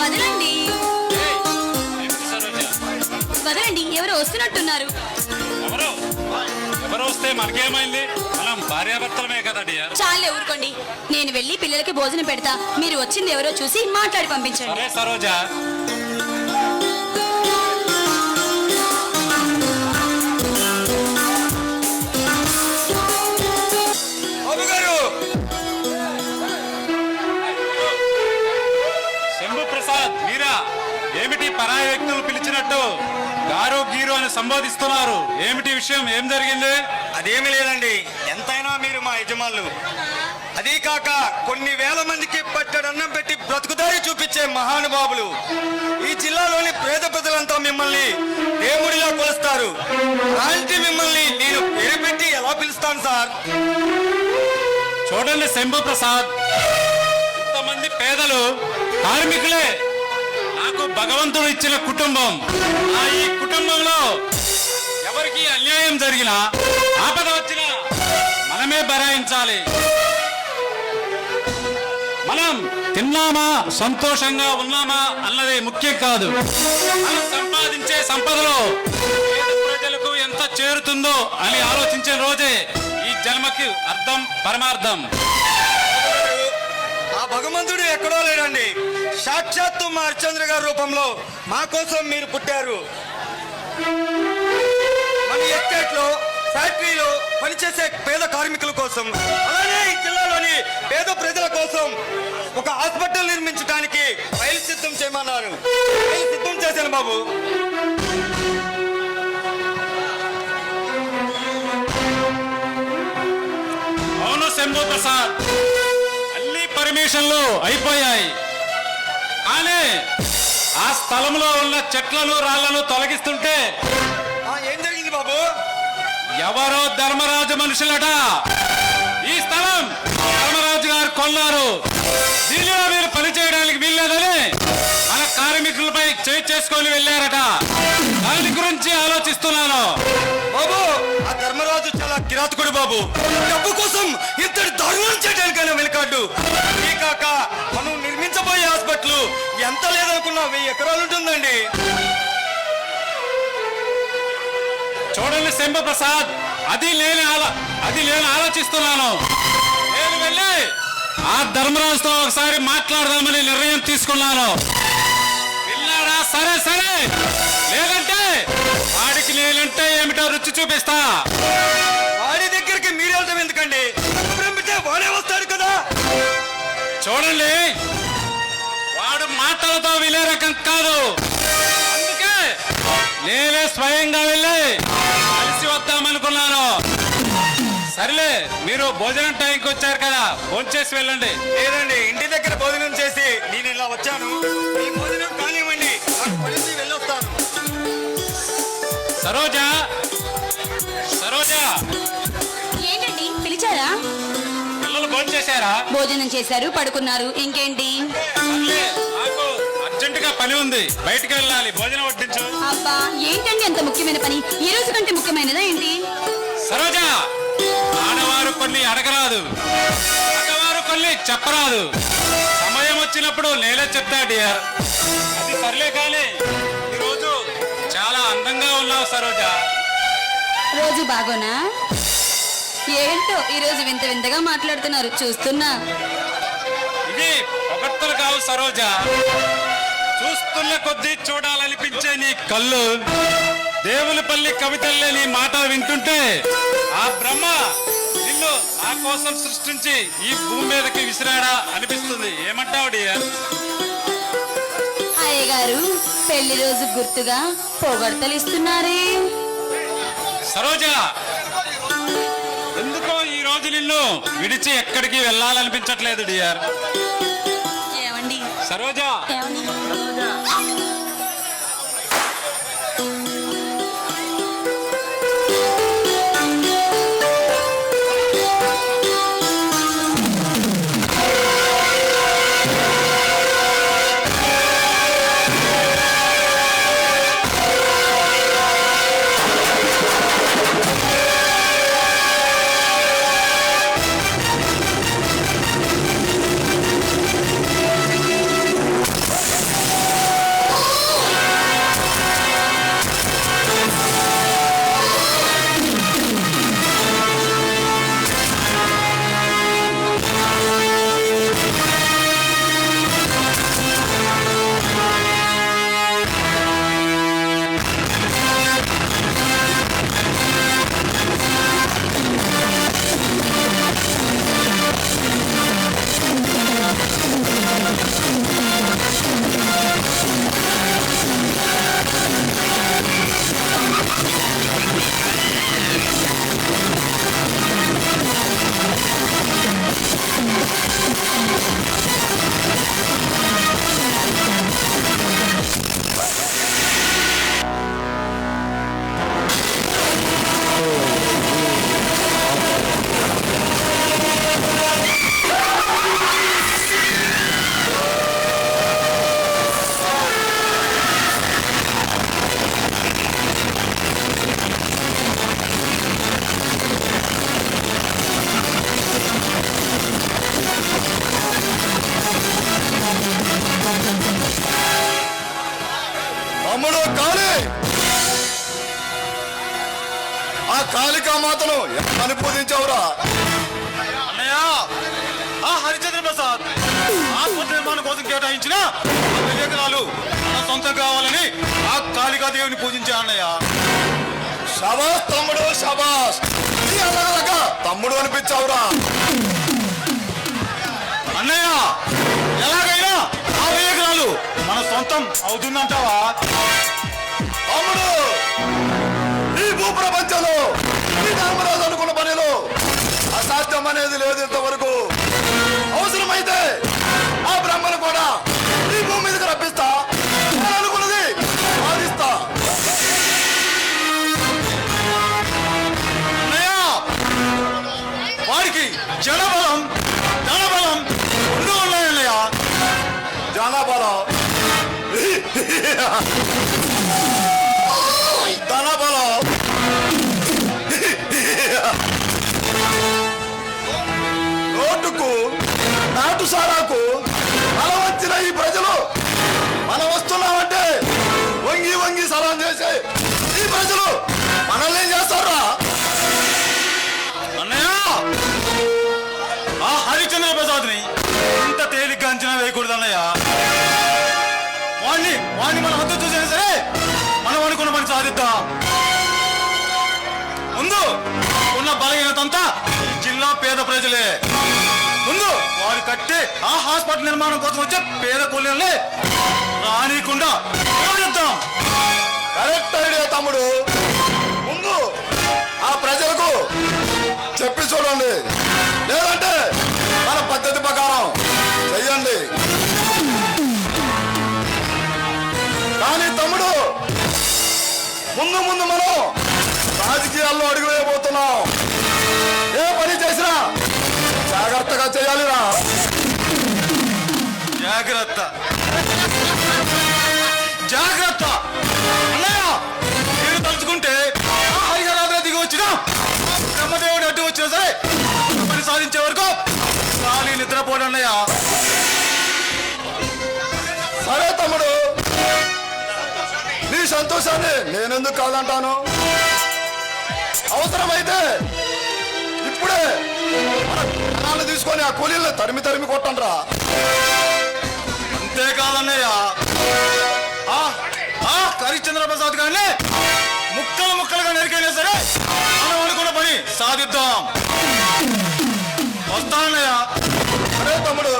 వదలండి వదలండి, ఎవరు వస్తున్నట్టున్నారు. ఎవరు వస్తే మనకేమైంది? మనం భార్యాభర్తలమే కదా డియర్. చాలే ఊరుకోండి, నేను వెళ్ళి పిల్లలకి భోజనం పెడతా. మీరు వచ్చింది ఎవరో చూసి మాట్లాడి పంపించండి. సరే సరోజా. శంభు ప్రసాద్, మీరా? ఏమిటి పరాయి వ్యక్తులు పిలిచినట్టు గారు గీరు అని సంబోధిస్తున్నారు? ఏమిటి విషయం? ఏం జరిగింది? అదేమి లేదండి, ఎంతైనా మీరు మా యజమానులు. అదీ కాక కొన్ని వేల మందికి పట్టడన్నం పెట్టి బ్రతుకుదారి చూపించే మహానుభావులు. ఈ జిల్లాలోని పేద ప్రజలంతా మిమ్మల్ని దేవుడిలా కొలుస్తారు. అలాంటి మిమ్మల్ని నేను పేరు పెట్టి ఎలా పిలుస్తాను సార్? చూడండి శంభు ప్రసాద్, ఇంతమంది పేదలు కార్మికులే నాకు భగవంతుడు ఇచ్చిన కుటుంబం. ఈ కుటుంబంలో ఎవరికి అన్యాయం జరిగినా, ఆపద వచ్చినా మనమే భరాయించాలి. మనం తిన్నామా, సంతోషంగా ఉన్నామా అన్నది ముఖ్యం కాదు. మనం సంపాదించే సంపదలో ప్రజలకు ఎంత చేరుతుందో అని ఆలోచించిన రోజే ఈ జన్మకి అర్థం, పరమార్థం. ఆ భగవంతుడు ఎక్కడో లేడండి, సాక్షాత్తు మా హరిశ్చంద్ర గారి రూపంలో మా కోసం మీరు పుట్టారు. మన ఎస్టేట్ లో, ఫ్యాక్టరీలో పనిచేసే పేద కార్మికుల కోసం, అలానే ఈ జిల్లాలోని పేద ప్రజల కోసం ఒక హాస్పిటల్ నిర్మించడానికి ఫైల్ సిద్ధం చేయమన్నారు. ఫైల్ సిద్ధం చేశాను బాబు. అవును శంభు ప్రసాద్, అన్ని పర్మిషన్లు అయిపోయాయి. కానీ ఆ స్థలంలో ఉన్న చెట్లను, రాళ్లను తొలగిస్తుంటే ఏం జరిగింది బాబు? ఎవరో ధర్మరాజు మనుషులట. ఈ స్థలం ధర్మరాజు గారు కొన్నారు. దీనిలో మీరు పని చేయడానికి వీల్లేదని మన కార్మికులపై చేయి చేసుకొని వెళ్ళారట. దాని గురించి ఆలోచిస్తున్నాను. బాబు, ఆ ధర్మరాజు చాలా కిరాతకుడు బాబు. డబ్బు కోసం ఇంతటి దారుణం చేయడానికైనా వెనుకాడు. ఈ కాక మనం నిర్మించబోయే హాస్పిటల్ ఎంత లేదనుకున్నా 1000 ఎకరాలు ఉంటుందండి. చూడండి శంభు ప్రసాద్, అది నేను ఆలోచిస్తున్నాను. నేను వెళ్ళి ఆ ధర్మరాజుతో ఒకసారి మాట్లాడదామని నిర్ణయం తీసుకున్నాను. విన్నాడా? సరే సరే, లేదంటే వాడికి నేనంటే ఏమిటో రుచి చూపిస్తా. వాడి దగ్గరికి మీరు వెళ్తాం ఎందుకండి? వాడే వస్తాడు కదా. చూడండి, వాడు మాటలతో వినే రకం కాదు. అందుకే నేనే స్వయంగా వెళ్ళి కలిసి వద్దామనుకున్నాను. సరేలే, మీరు భోజనం టైంకి వచ్చారు కదా, భోంచేసి వెళ్ళండి. లేదండి, ఇంటి దగ్గర భోజనం చేసి నేను ఇలా వచ్చాను. ఈ భోజనం కానివ్వండి, పడిసి వెళ్ళొస్తాను. సరోజా, సరోజా, ఏంటండి పిలిచారా? పిల్లలు భోంచేశారా? భోజనం చేశారు, పడుకున్నారు. ఇంకేంటి? నాకు అర్జెంటుగా పని ఉంది, బయటికి వెళ్ళాలి. భోజనం వడ్డించు. అబ్బా, ఏంటండి అంత ముఖ్యమైన పని? ఈ రోజు కంటే ముఖ్యమైనదా ఏంటి? సరోజా, ఆడవారు కొన్ని అడగరాదు, మగవారు కొన్ని చెప్పరాదు. సమయం వచ్చినప్పుడు నేనే చెప్తా డియర్. అది సర్లే, కానీ ఈరోజు చాలా అందంగా ఉన్నావు సరోజా. రోజు బాగోనా? ఏంటో ఈరోజు వింత వింతగా మాట్లాడుతున్నారు, చూస్తున్నా. ఇది పొగడ్తలు కావు సరోజా, చూస్తున్న కొద్దీ చూడాలనిపించే నీ కళ్ళు, దేవులపల్లి కవితల్లే నీ మాట వింటుంటే ఆ బ్రహ్మ నిన్ను నా కోసం సృష్టించి ఈ భూమి మీదకి విసిరాడా అనిపిస్తుంది. ఏమంటావు డియర్? అయ్య గారు, పెళ్లి రోజు గుర్తుగా పొగడ్తలు ఇస్తున్నారే. సరోజా, ఎందుకో ఈ రోజు నిన్ను విడిచి ఎక్కడికి వెళ్ళాలనిపించట్లేదు డియర్. ఏమండి? సరోజా, ఏమండి? తమ్ముడు కాళీ, ఆ కాళికా మాతను అని పూజించావురా? అన్నయ్య, ఆ హరిచంద్ర ప్రసాద్ ఆత్మహత్య నిర్మాణం కోసం కేటాయించిన 50 ఎకరాలు మన సొంతం కావాలని ఆ కాళికాదేవిని పూజించా అన్నయ్య. శబాస్ తమ్ముడు శబాస్, తమ్ముడు అనిపించావురా? అన్నయ్య, ఎలాగైనా 50 ఎకరాలు మన సొంతం అవుతుందంటావా? తమ్ముడు, ఈ భూప్రపంచంలో ఈ ధర్మరాజు అనుకున్న పనిలో అసాధ్యం అనేది లేదు ఇంతవరకు. అవసరమైతే ఆ బ్రహ్మను కూడా ఈ భూమి మీదకి రప్పిస్తా, నేను అనుకున్నది సాధిస్తా. అన్నయ్య, వాడికి జనబలం ధనబలం రెండు ఉన్నాయన్నయ్య. జనబలం ధనబలం నోటుకు నాటు సారాకు తల వచ్చిన ఈ ప్రజలు మనం వస్తున్నామంటే వంగి వంగి సలాం చేసే ఈ ప్రజలు మనల్ని ఏం చేస్తారా? అన్నయ్య, ఆ హరిచంద్ర ప్రసాద్ని ఇంత తేలిగ్గా అంచనా వేయకూడదు అన్నయ్య. వాడిని మనం అంతా చూసైనా సరే మనం అనుకున్న పని సాధిద్దాం. ముందు ఉన్న బలహీనతంతా ఈ జిల్లా పేద ప్రజలే. ముందు వాడు కట్టే ఆ హాస్పిటల్ నిర్మాణం కోసం వచ్చే పేద కూలీలనే రానికుండా ఓడిద్దాం. కరెక్ట్ ఐడియా తమ్ముడు. ముందు ఆ ప్రజలకు చెప్పి చూడండి, లేదంటే మన పద్ధతి ప్రకారం చెయ్యండి. కానీ తమ్ముడు, ముందు ముందు మనం రాజకీయాల్లో అడుగు వేయబోతున్నాం. ఏ పని చేసినా జాగ్రత్తగా చేయాలిరా. జాగ్రత్త జాగ్రత్త అన్నయ్య, నేను తలుచుకుంటే ఆ హరిహరాద్రి దిగి వచ్చిన బ్రహ్మదేవుడు అడ్డు వచ్చినా సరే పని సాధించే వరకు ఖాళీ నిద్రపోడు అన్నయ్య. సరే తమ్ముడు, నీ సంతోషాన్ని నేనెందుకు కాదంటాను. అవసరమైతే ఇప్పుడే మన ప్రాణాలు తీసుకొని ఆ కూలీలను తరిమి తరిమి కొట్టండిరా. అంతేకాదన్నయ్య, ఆ హరిచంద్ర ప్రసాద్ గారిని ముక్కలు ముక్కలుగా నరికైనా సరే మనం అనుకున్న పని సాధిద్దాం. వస్తానన్నయ్య. సరే తమ్ముడు.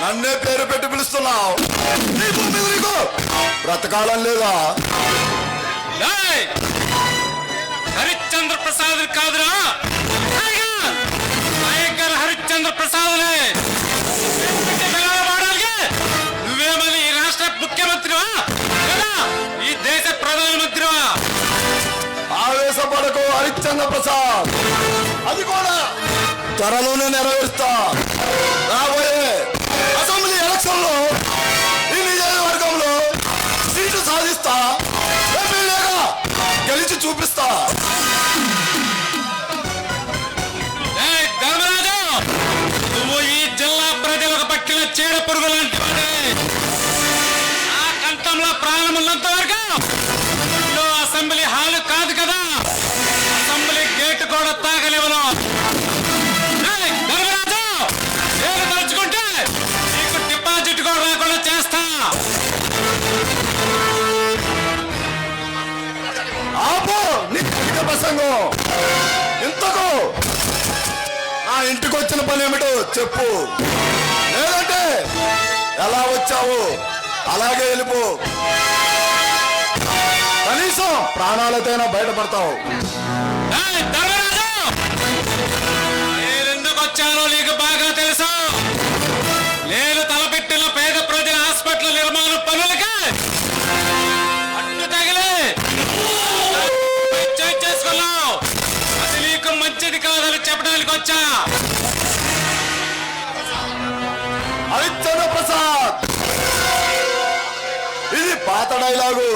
నన్నే పేరు పెట్టి పిలుస్తున్నావు. నీ భూమి మీద నీకు బ్రతకాలం లేదా? హరిశ్చంద్ర ప్రసాద్ కాదురా, నాయకర్ హరిశ్చంద్ర ప్రసాద్. నువ్వేమని ఈ రాష్ట్ర ముఖ్యమంత్రివా లేదా ఈ దేశ ప్రధానమంత్రివా? ఆవేశపడకు హరిశ్చంద్ర ప్రసాద్, అది కూడా త్వరలోనే నెరవేరుస్తా. రాబోయే అసెంబ్లీ ఎలక్షన్ లో ఈ నియోజకవర్గంలో సీటు సాధిస్తా, ఎమ్మెల్యేగా గెలిచి చూపిస్తా. పాలన ఉన్నంత వరకు ఇల్లు అసెంబ్లీ హాలు కాదు కదా, అసెంబ్లీ గేటు కూడా తాగలేవను. ఏయ్, ధర్మరాజు, నేను తలుచుకుంటే నీకు డిపాజిట్ కూడా రాకుండా చేస్తా. ఆపు నీ కవిత ప్రసంగం. ఇంతకు నా ఇంటికి వచ్చిన పని ఏమిటో చెప్పు, లేదంటే ఎలా వచ్చావు అలాగే వెళ్ళిపో. కనీసం ప్రాణాలతోనే బయటపడతావు. ఏయ్, ధర్మరాజు, నేనెందుకు వచ్చానో నీకు బాగా తెలుసు. నేను తలపెట్టిన పేద ప్రజల హాస్పిటల్ నిర్మాణ పనులకి అడ్డు తగిలి చేసుకున్నావు. అది నీకు మంచిది కాదని చెప్పడానికి వచ్చా. హరిశ్చంద్ర ప్రసాద్, ఇది పాత డైలాగు.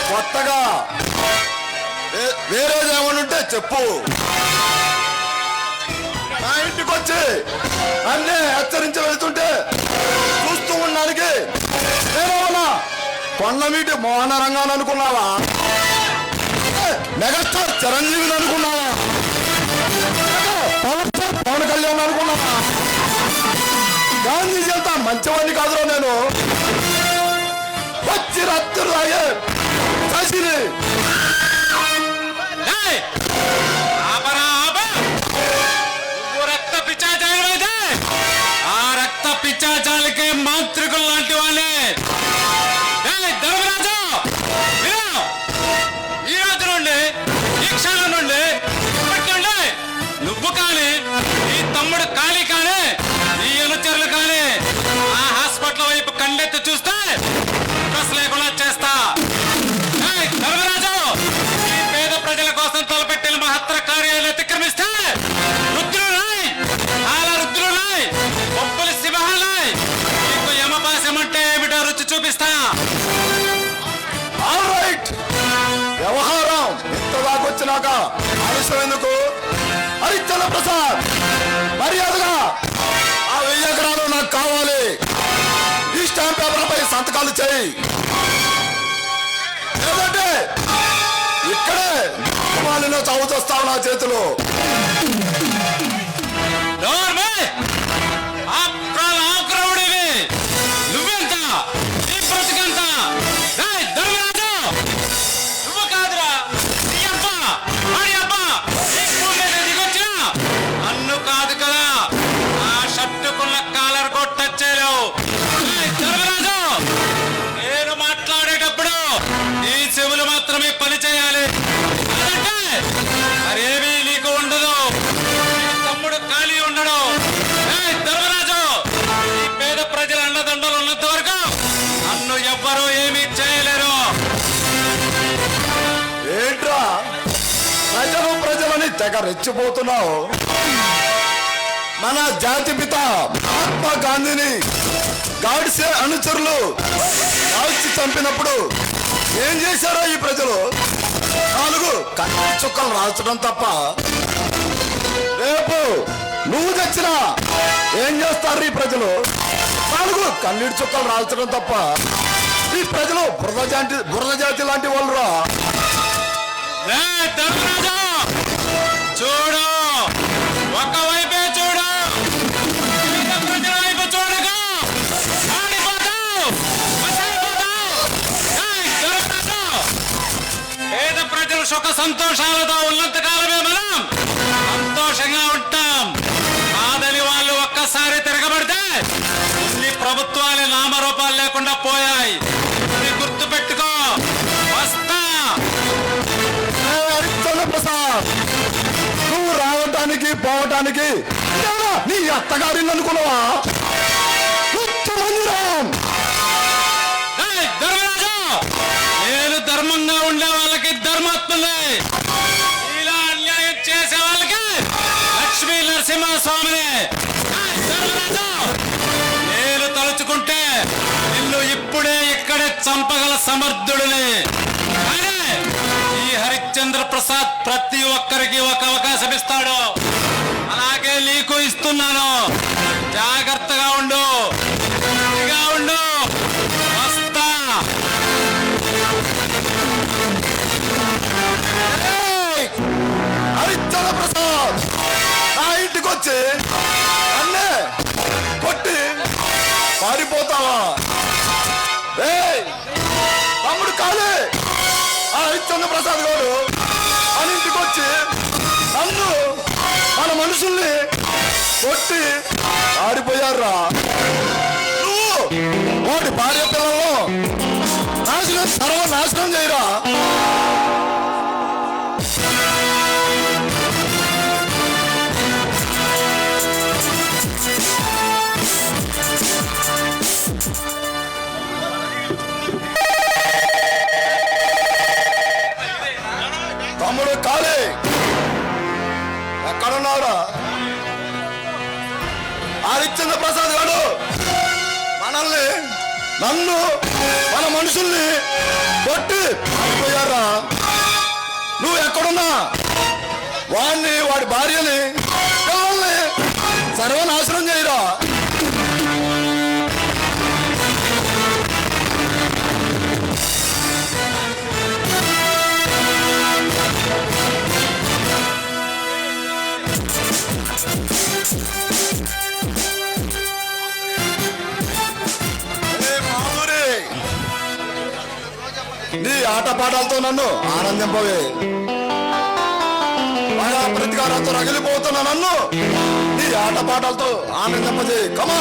కొత్తగా వేరేది ఏమనుంటే చెప్పు. నా ఇంటికి వచ్చి అన్నే హెచ్చరించి వెళ్తుంటే చూస్తూ ఉండడానికి నేనేమన్నా కొండమీటి మోహన రంగాన్ని అనుకున్నావా? మెగాస్టార్ చిరంజీవిని అనుకున్నావా? పవన్ స్టార్ పవన్ కళ్యాణ్ అనుకున్నావా? గాంధీజీ అంతా మంచివాడిని కాదురా నేను. వచ్చి రత్తు తాగే శశిని. ఏయ్, ఆపరా, ఆప. నువ్వు రక్త పిచ్చాచాలమైతే ఆ రక్త పిచ్చాచాలకే మాంత్రికులు లాంటి వాళ్ళే. ఏయ్, ధర్మరాజు, విను. ఈ రోజు నుండి, ఈ క్షణం నుండి, ఇప్పటి నుండి నువ్వు కానీ, నీ తమ్ముడు కాళీ కానీ, నీ అనుచరులు కానీ ఆ హాస్పిటల్ వైపు కండెత్తి చూస్తే డ్రెస్ లేకుండా చేస్తా. ఏయ్, ధర్మరాజు, ఈ పేద ప్రజల కోసం తలపెట్టిన మహత్తర కార్యాలను అతిక్రమిస్తే రుద్రునాయ్, ఆల రుద్రునాయ్, ఒప్పులు సింహాలాయ్, నీకు యమపాశం అంటే ఏమిటో రుచి చూపిస్తా. ఆల్ రైట్, వ్యవహారం ఇంతదాకొచ్చినాక ఆలస్యం ఎందుకు? హరిశ్చంద్ర ప్రసాద్, మర్యాదగా ఆ 1000 ఎకరాలు నాకు కావాలి. ఈ స్టాంప్ పేపర్పై సంతకాలు చేయి, లేదంటే ఇక్కడే కుమారుని చావుతొస్తావు నా చేతిలో. ఆక్రౌడివి నువ్వెంత, నీ బ్రతికెంత? ఏయ్, ధర్మరాజు, నువ్వు కాదురా, నీ అబ్బ, వాడి అబ్బ ఈ భూమి మీద దిగొచ్చినా నన్ను కాదు కదా ఆ షర్టుకున్న కాలర్ కొట్టచ్చేలేవు. ధర్మరాజు, నేను మాట్లాడేటప్పుడు నీ చెవులు మాత్రమే పని చేయాలి, అంటే మరేమీ నీకు ఉండదు. నీ తమ్ముడు ఖాళీ ఉండడు. ఏయ్, ధర్మరాజు, ఈ పేద ప్రజల అండదండలు ఉన్నంత వరకు నన్ను ఎవ్వరూ ఏమీ చేయలేరు. ఏంట్రా ప్రజలని తెగ రెచ్చిపోతున్నావు? మన జాతి పిత మహాత్మా గాంధీని గాడ్సే అనుచరులు కాల్చి చంపినప్పుడు ఏం చేశారో ఈ ప్రజలు? 4 కన్నీటి చుక్కలు రాల్చడం తప్ప. రేపు నువ్వు తెచ్చినా ఏం చేస్తారు ఈ ప్రజలు? 4 కన్నీటి చుక్కలు రాల్చడం తప్ప. ఈ ప్రజలు బురద జాతి లాంటి వాళ్ళు రా. ఏయ్, ధర్మరాజు, చూడు, ఒకవైపే చూడు, పేద ప్రజల వైపు చూడకు. ఆడిపోతావు, మసైపోతావు. ఏయ్, ధర్మరాజు, పేద ప్రజలు సుఖ సంతోషాలతో ఉన్నంత కాలమే మనం సంతోషంగా ఉంటాం. కాదని వాళ్ళు ఒక్కసారి తిరగబడితే అన్ని ప్రభుత్వాలు నామరూపాలు లేకుండా పోయాయి. ఇది గుర్తు పెట్టుకో. వస్తా. హరిశ్చంద్ర ప్రసాద్, నువ్వు రావటానికి పోవటానికి నీ అత్తగారిని అనుకున్నావా? మందిరం. ఏయ్, ధర్మరాజు, నేను ధర్మంగా ఉండే వాళ్ళకి ధర్మాత్మలే, ఇలా అన్యాయం చేసే వాళ్ళకి లక్ష్మీ నరసింహస్వామిని. ఏయ్, ధర్మరాజు, నేను తలుచుకుంటే నిన్ను ఇప్పుడే ఇక్కడే చంపగల సమర్థుడిని. కానీ ఈ హరిశ్చంద్ర ప్రసాద్ ప్రతి ఒక్కరికి ఒక అవకాశం ఇస్తాడు. అలాగే నీకు ఇస్తున్నాను. జాగ్రత్తగా ఉండు, ఉండు. వస్తా. ప్రసాద్ గారు అని ఇంటికి వచ్చి నన్ను మన మనుషుల్ని కొట్టి ఆడిపోయారా. నువ్వు వాడి భార్య పిల్లల్లో సర్వనాశనం చేయరా. తమ్ముడు కాళీ ఎక్కడున్నావురా? హరిశ్చంద్ర ప్రసాద్ గారు మనల్ని నన్ను మన మనుషుల్ని కొట్టి అయిపోయారా. నువ్వు ఎక్కడున్నా వాడిని వాడి భార్యని పిల్లల్ని సర్వనాశనం చేయరా. నీ ఆటపాటాలతో నన్ను ఆనందింపవే. ప్రతికారంతో రగిలిపోతున్నా నన్ను నీ ఆటపాటాలతో ఆనందింపజే. కమా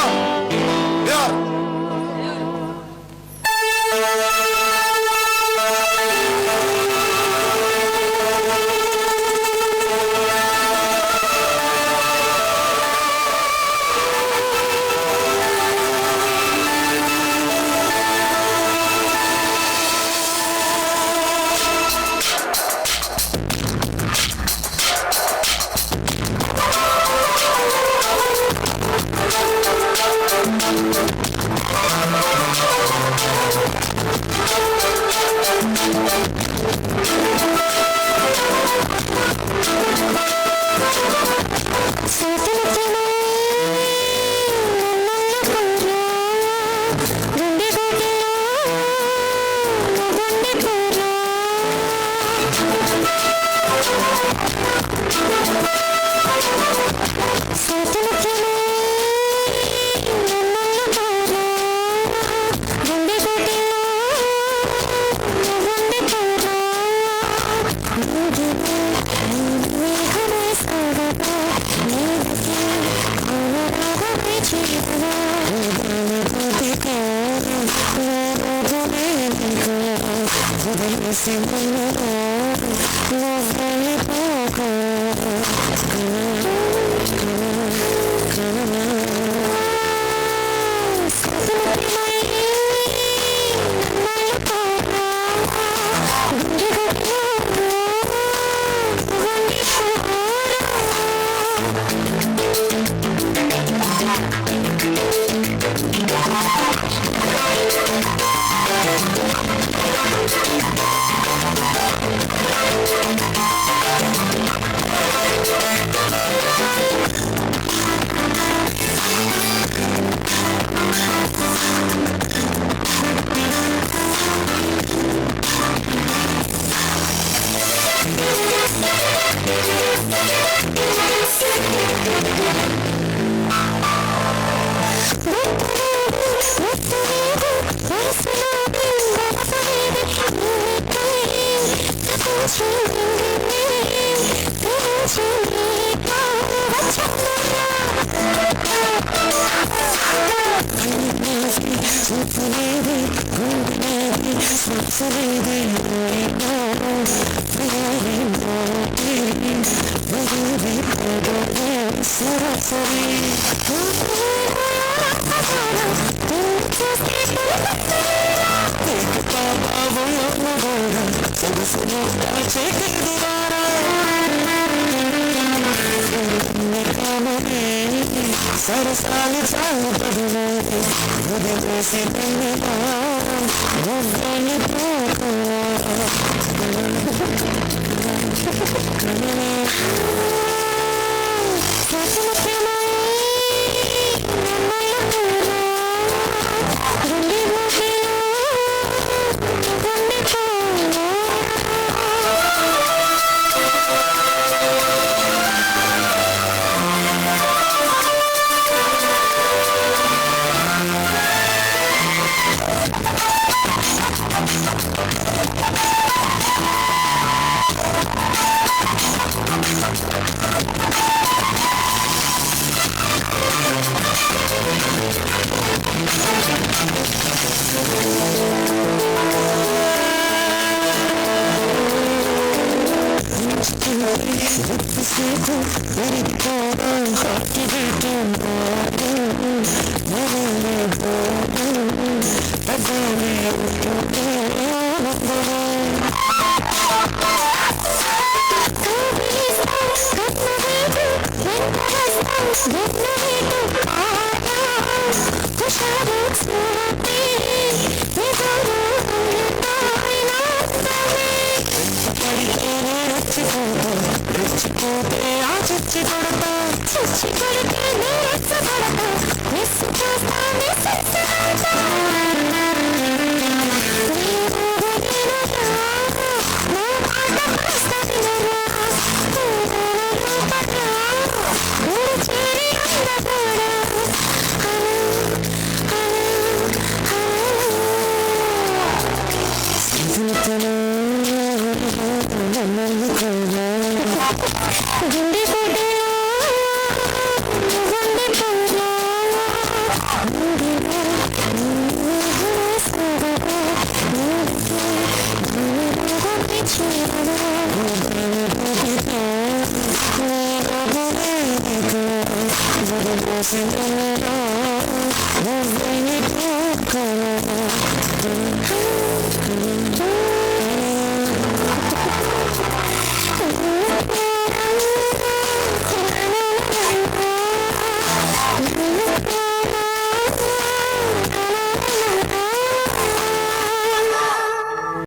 Thank you.